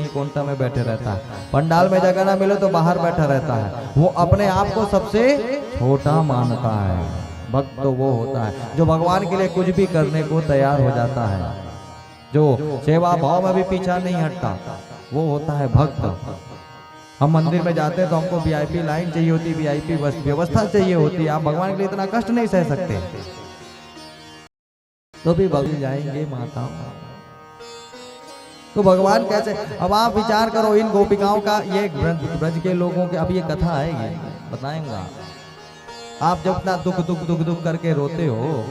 कोंटा में बैठे रहता है, पंडाल में जगह ना मिले तो बाहर बैठा रहता है। वो अपने आप को सबसे छोटा मानता है। भक्त तो वो होता है जो भगवान के लिए कुछ भी करने को तैयार हो जाता है, जो सेवा भाव में भी पीछा नहीं हटता, वो होता है भक्त। हम मंदिर में जाते हैं तो हमको वीआईपी लाइन चाहिए होती, वीआईपी व्यवस्था चाहिए होती है। आप भगवान के लिए इतना कष्ट नहीं सह सकते तो भी भगवान जाएंगे माता। तो भगवान कैसे, अब आप विचार करो इन गोपिकाओं का, ये ब्रज के लोगों के, अब ये कथा आएगी बताएंगा। आप जब इतना दुख दुख दुख दुख करके रोते हो,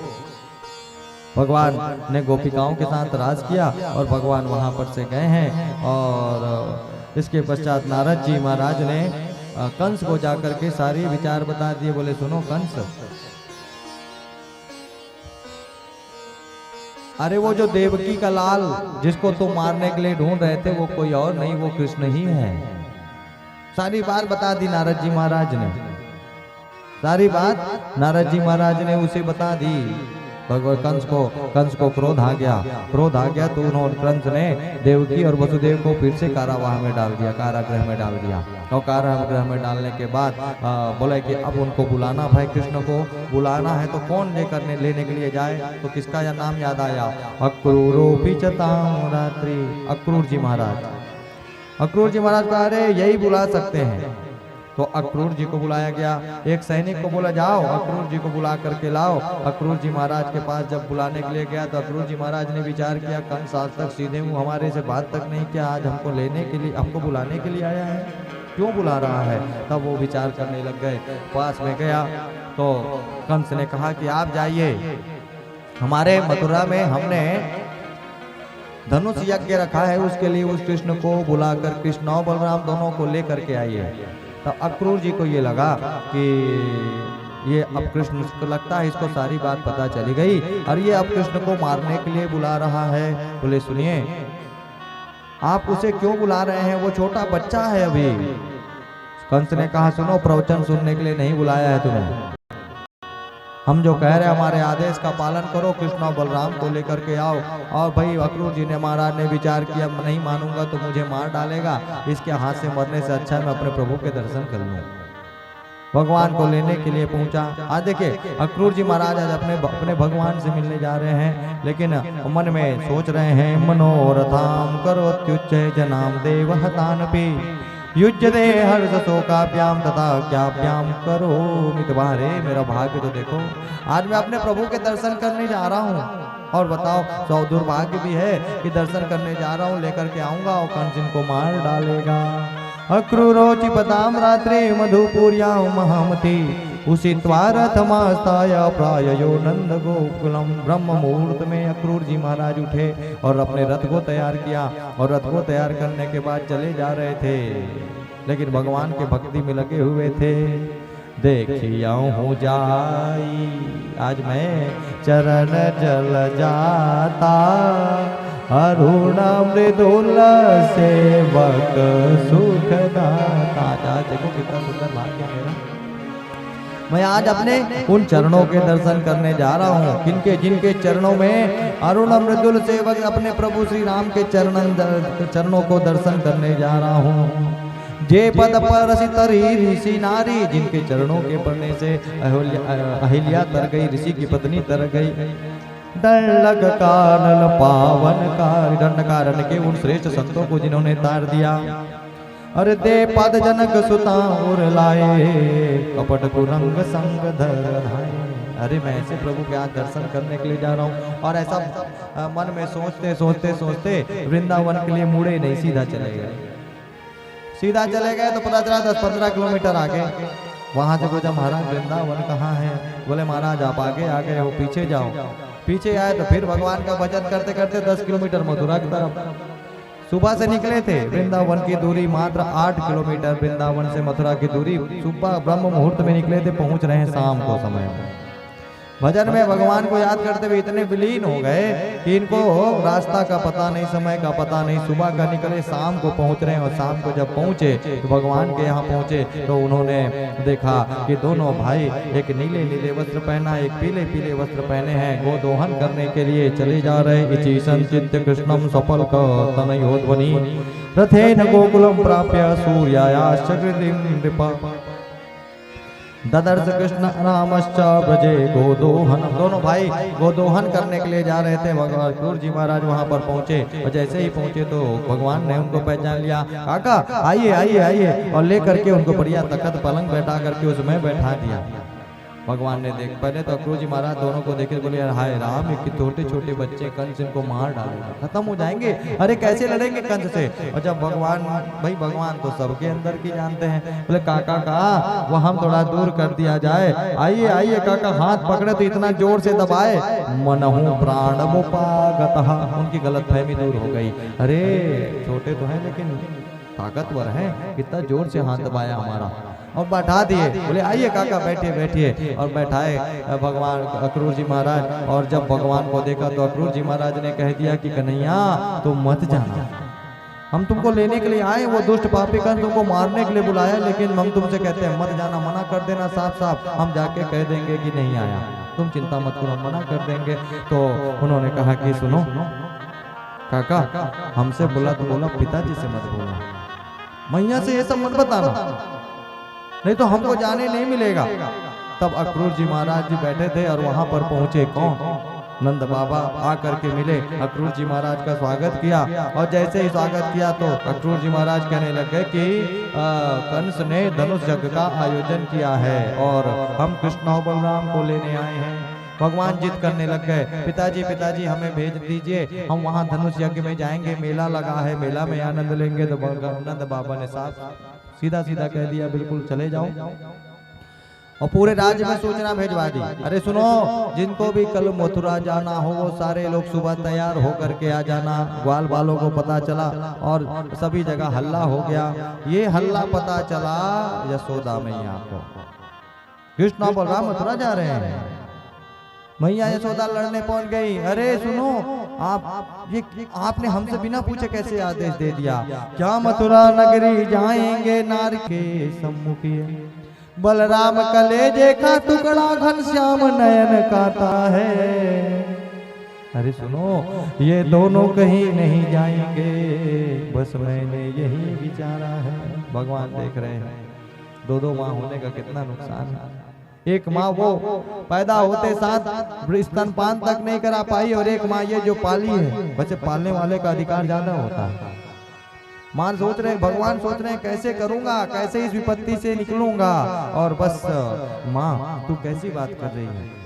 भगवान ने गोपिकाओं के साथ राज किया और भगवान वहां पर से गए हैं। और इसके पश्चात नारद जी महाराज ने कंस को जाकर के सारे विचार बता दिए। बोले सुनो कंस, अरे वो जो देवकी का लाल जिसको तुम मारने के लिए ढूंढ रहे थे वो कोई और नहीं, वो कृष्ण ही है। सारी बात बता दी नारद जी महाराज ने, सारी बात नारद जी महाराज ने उसे बता दी। भगवान कंस को क्रोध आ गया तो उन्होंने कंस ने देवकी और वसुदेव को फिर से कारावाह में डाल दिया, कारागृह में डाल दिया। और कारागृह में डालने के बाद बोले कि अब उनको बुलाना, भाई कृष्ण को बुलाना है तो कौन लेने के लिए जाए। तो किसका यह नाम याद आया, अक्रूरोपि चतां रात्रि, अक्रूर जी महाराज। अक्रूर जी महाराज कहा अरे यही बुला सकते हैं। तो अक्रूर जी को बुलाया गया। एक सैनिक को बोला जाओ अक्रूर जी को बुला करके लाओ। अक्रूर जी महाराज के पास जब बुलाने के लिए गया तो अक्रूर जी महाराज ने विचार किया, कंस आज तक सीधे मुंह हमारे से बात तक नहीं किया, आज हमको लेने के लिए, हमको बुलाने के लिए आया है, क्यों बुला रहा है। तब वो विचार करने लग गए। पास में गया तो कंस ने कहा कि आप जाइए, हमारे मथुरा में हमने धनुष यज्ञ रखा है, उसके लिए उस कृष्ण को बुलाकर कृष्ण और बलराम दोनों को लेकर के आइए। तो अक्रूर जी को ये लगा कि ये अब कृष्ण को लगता है इसको सारी बात पता चली गई और ये अब कृष्ण को मारने के लिए बुला रहा है। बोले सुनिए आप उसे क्यों बुला रहे हैं, वो छोटा बच्चा है अभी। कंस ने कहा सुनो, प्रवचन सुनने के लिए नहीं बुलाया है तुम्हें, हम जो कह रहे हैं हमारे आदेश का पालन करो, कृष्ण और बलराम को लेकर के आओ। और भाई अक्रूर जी ने महाराज ने विचार किया नहीं मानूंगा तो मुझे मार डालेगा, इसके हाथ से मरने से अच्छा मैं अपने प्रभु के दर्शन कर लूं। भगवान को लेने के लिए पहुंचा। आज देखिए अक्रूर जी महाराज आज अपने भगवान से मिलने जा रहे हैं, लेकिन मन में सोच रहे हैं मनोरथाम करोत्युच्च जनाम देव हतानपि युज्यते हर्ष शोकाभ्याम तथा क्याभ्याम करो मितवारे। मेरा भाग्य तो देखो, आज मैं अपने प्रभु के दर्शन करने जा रहा हूँ और बताओ सौ दुर्भाग्य भी है कि दर्शन करने जा रहा हूँ, लेकर के आऊंगा और कंस इनको मार डालेगा। अक्रूरोचि पदाम रात्रि मधुपुर्यां महामती उषित्वा रथमास्ताय प्राययो नंद गोकुलम। ब्रह्म मुहूर्त में अक्रूर जी महाराज उठे और अपने रथ को तैयार किया और रथ को तैयार करने के बाद चले जा रहे थे, लेकिन भगवान के भक्ति में लगे हुए थे। देखिया हूँ जाई आज मैं चरण जल जाता, अरुण मृदुल सेवक सुखदाता। देखो कितना सुंदर भाग्य मेरा, मैं आज अपने उन चरणों के दर्शन करने जा रहा हूँ, किनके जिनके चरणों में अरुण मृदुल सेवक अपने प्रभु श्री राम के चरणों को दर्शन करने जा रहा हूँ। जे पद पर ऋषि नारी, जिनके चरणों के पढ़ने से अहिल्या तर गई, ऋषि की पत्नी तर गई। दंडक कानन पावन कार, दंड कारण के उन श्रेष्ठ संतों को जिन्होंने तार दिया। अरे दे पद जनक सुता और लाए, कपट कुरंग संग धर धाए। अरे मैं ऐसे प्रभु के आज दर्शन करने के लिए जा रहा हूँ। और ऐसा मन में सोचते सोचते सोचते वृंदावन के लिए मुड़े नहीं, सीधा चले गए। सीधा चले गए तो पता चला 10-15 किलोमीटर आगे। वहां से पूछा महाराज वृंदावन कहाँ है। बोले महाराज आप आगे आ गए हो, पीछे जाओ। पीछे आए तो फिर भगवान का भजन करते करते 10 किलोमीटर मथुरा की तरफ सुबह से निकले थे। वृंदावन की दूरी मात्र 8 किलोमीटर, वृंदावन से मथुरा की दूरी। सुबह ब्रह्म मुहूर्त में निकले थे, पहुंच रहे हैं शाम को समय में। भजन में भगवान को याद करते हुए इतने विलीन हो गए कि इनको रास्ता का पता नहीं, समय का पता नहीं। सुबह का निकले, शाम को पहुंच रहे हैं। और शाम को जब पहुंचे तो भगवान के यहाँ पहुंचे तो उन्होंने देखा कि दोनों भाई, एक नीले नीले वस्त्र पहना, एक पीले पीले वस्त्र पहने हैं, गोदोहन करने के लिए चले जा रहे। इचीसन चित्त कृष्णम सफल का तनयोध्वनि। रथेन गोकुलम प्राप्य सूर्यायाश्च कृतिम नृपा ददर्श कृष्ण रामश्च ब्रजे गोदोहन। दोनों भाई गोदोहन करने के लिए जा रहे थे। भगवान क्रूर जी महाराज वहां पर पहुंचे और जैसे ही पहुंचे तो भगवान ने उनको पहचान लिया। काका आइए आइए आइए, और लेकर के उनको बढ़िया तख्त पलंग बैठा करके उसमें बैठा दिया। भगवान ने देख पहले तो क्रूर जी महाराज दोनों को देखे बोले यार हाय राम, ये छोटे छोटे बच्चे कंस इनको मार डालेगा, खत्म हो जाएंगे, अरे कैसे लड़ेंगे कंस से। और जब भगवान भाई भगवान तो सबके अंदर की जानते हैं, बोले काका का वो हम थोड़ा दूर कर दिया जाए। आइए आइए काका, हाथ पकड़े तो इतना जोर से दबाए मनहु प्राणमुपागतः, उनकी गलतफहमी दूर हो गई। अरे छोटे तो हैं लेकिन ताकतवर हैं, कितना जोर से हाथ दबाया हमारा, और बैठा दिए। बोले आइए काका बैठिए बैठिए, और बैठाए भगवान अक्रूर जी महाराज। और जब भगवान को देखा तो अक्रूर जी महाराज ने कह दिया कि कन्हैया तुम मत जाना, हम तुमको लेने के लिए आए, वो दुष्ट पापी कंस तुमको मारने के लिए बुलाया, लेकिन हम तुमसे कहते हैं मत जाना, मना कर देना साफ साफ, हम जाके कह देंगे कि नहीं आया, तुम चिंता मत करो, हम मना कर देंगे। तो उन्होंने कहा कि सुनो काका, हमसे बोला तो बोला, पिताजी से मत बोलना, मैया से ये सब मत बताना, नहीं तो हमको जाने नहीं मिलेगा। तब अक्रूर जी महाराज जी बैठे थे और वहां पर पहुंचे कौन, नंद बाबा आकर के मिले, अक्रूर जी महाराज का स्वागत किया। और जैसे ही स्वागत किया तो अक्रूर जी महाराज कहने लगे कि कंस ने धनुष यज्ञ का आयोजन किया है और हम कृष्ण और बलराम को लेने आए हैं। भगवान जिद करने लग गए, पिताजी पिताजी हमें भेज दीजिए, हम वहां धनुष यज्ञ में जाएंगे, मेला लगा है, मेला में आनंद लेंगे। तो नंद बाबा ने साफ सीधा सीधा कह दिया बिल्कुल चले जाओ, और पूरे राज्य में सूचना भेजवा दी। अरे सुनो, जिनको भी कल मथुरा जाना हो वो सारे लोग सुबह तैयार होकर के आ जाना। ग्वाल वालों को पता चला और सभी जगह हल्ला हो गया। ये हल्ला पता चला यशोदा मैया को, कृष्ण और बलराम मथुरा जा रहे हैं। मैया यशोदा लड़ने पहुंच गई। अरे सुनो, आपने हमसे बिना पूछे कैसे आदेश दे दिया, क्या मथुरा नगरी जाएंगे नार के सम्मुखिए, बलराम कलेजे का टुकड़ा घनश्याम नयन काता है। अरे सुनो, ये दोनों कहीं नहीं जाएंगे, बस मैंने यही विचारा है। भगवान देख रहे हैं दो दो माँ होने का कितना नुकसान है। एक माँ वो पैदा होते साथ स्तनपान तक नहीं करा पाई, और एक माँ ये जो पाली है, बच्चे पालने वाले का अधिकार ज्यादा होता है। मां सोच रहे, भगवान सोच रहे हैं कैसे करूंगा, कैसे इस विपत्ति से निकलूंगा, और बस माँ तू कैसी बात कर रही है।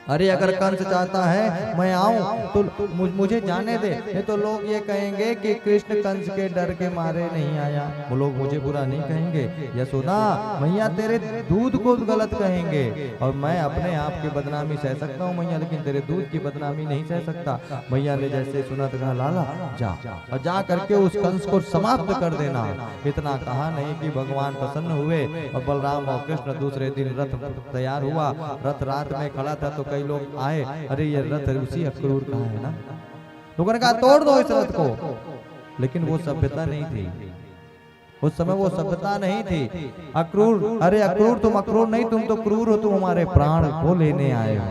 अरे अगर कंस चाहता है मैं आऊं तो मुझे जाने दे, नहीं तो लोग ये कहेंगे कि कृष्ण कंस के डर के मारे नहीं आया। वो लोग मुझे बुरा नहीं कहेंगे, यशोदा मैया तेरे दूध को गलत कहेंगे, और मैं अपने आप की बदनामी सह सकता हूँ मैया, लेकिन तेरे दूध की बदनामी नहीं सह सकता। मैया ने जैसे सुना तो कहा लाला जा, और जा करके उस कंस को समाप्त कर देना। इतना कहा नहीं कि भगवान प्रसन्न हुए, और बलराम और कृष्ण दूसरे दिन रथ तैयार हुआ। रथ रात में खड़ा था तो कई लोग आए, अरे ये रथ उसी अक्रूर का है ना, लोगों ने कहा तोड़ दो इस रथ को, लेकिन वो सभ्यता नहीं थी उस समय, वो सभ्यता नहीं थी। अक्रूर, अरे अक्रूर तुम अक्रूर नहीं, तुम तो क्रूर हो, तुम हमारे प्राण को लेने आए हो।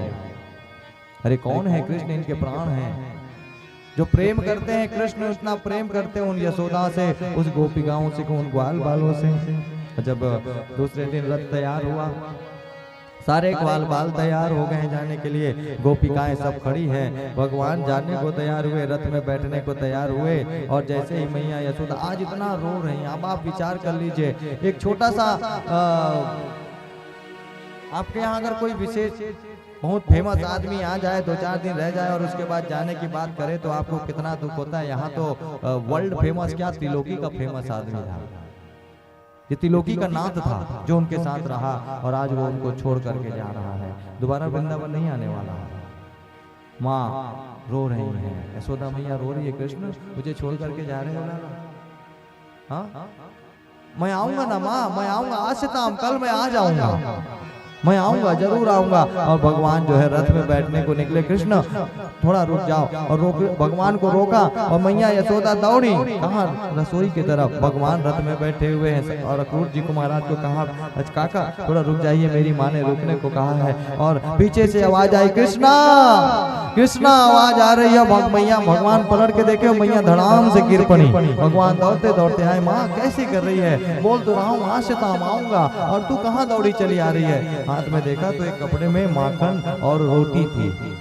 अरे कौन है कृष्ण, इनके प्राण हैं। जो प्रेम करते हैं कृष्ण, उतना प्रेम करते हैं उन यशोदा से, उस गोपिकाओं से, उन ग्वाल बालों से। जब दूसरे दिन रथ तैयार हुआ, सारे ग्वाल बाल तैयार हो गए जाने के लिए, गोपिकाएं सब खड़ी हैं, भगवान जाने को तैयार हुए, रथ में बैठने को तैयार हुए। और जैसे ही मैया यशोदा आज इतना रो रही हैं, अब आप विचार कर लीजिए, एक छोटा सा आपके यहाँ अगर कोई विशेष बहुत फेमस आदमी आ जाए, 2-4 दिन रह जाए और उसके बाद जाने की बात करे तो आपको कितना दुख होता है। यहाँ तो वर्ल्ड फेमस क्या, त्रिलोकी का फेमस आदमी था, ये त्रिलोकी का नाथ था जो उनके साथ रहा, और आज वो उनको छोड़ करके जा रहा है, दोबारा वृंदावन नहीं आने वाला है। माँ रो रही है, यशोदा मैया रो रही है, कृष्ण मुझे छोड़ करके जा रहे हो ना। हाँ मैं आऊंगा ना माँ, मैं आऊंगा, आज से शाम कल मैं आ जाऊंगा, मैं आऊंगा, जरूर आऊंगा। और भगवान जो है रथ में बैठने को निकले। कृष्ण थोड़ा रुक जाओ। और रोक भगवान को रोका और मैया यशोदा दौड़ी कहाँ, रसोई की तरफ। भगवान रथ में बैठे हुए हैं और अक्रूर जी को महाराज को कहा, काका थोड़ा रुक जाइए, मेरी माँ ने रुकने को कहा है। और पीछे से आवाज आई, कृष्णा कृष्णा आवाज आ रही है। मैया भगवान पलट के देखे, मैया धड़ाम से गिर पड़ी। भगवान दौड़ते दौड़ते आए, माँ कैसी कर रही है? बोल तो रहा हूँ वहां से तो आऊंगा, और तू कहाँ दौड़ी चली आ रही है? हाथ में देखा तो एक कपड़े में माखन और रोटी थी।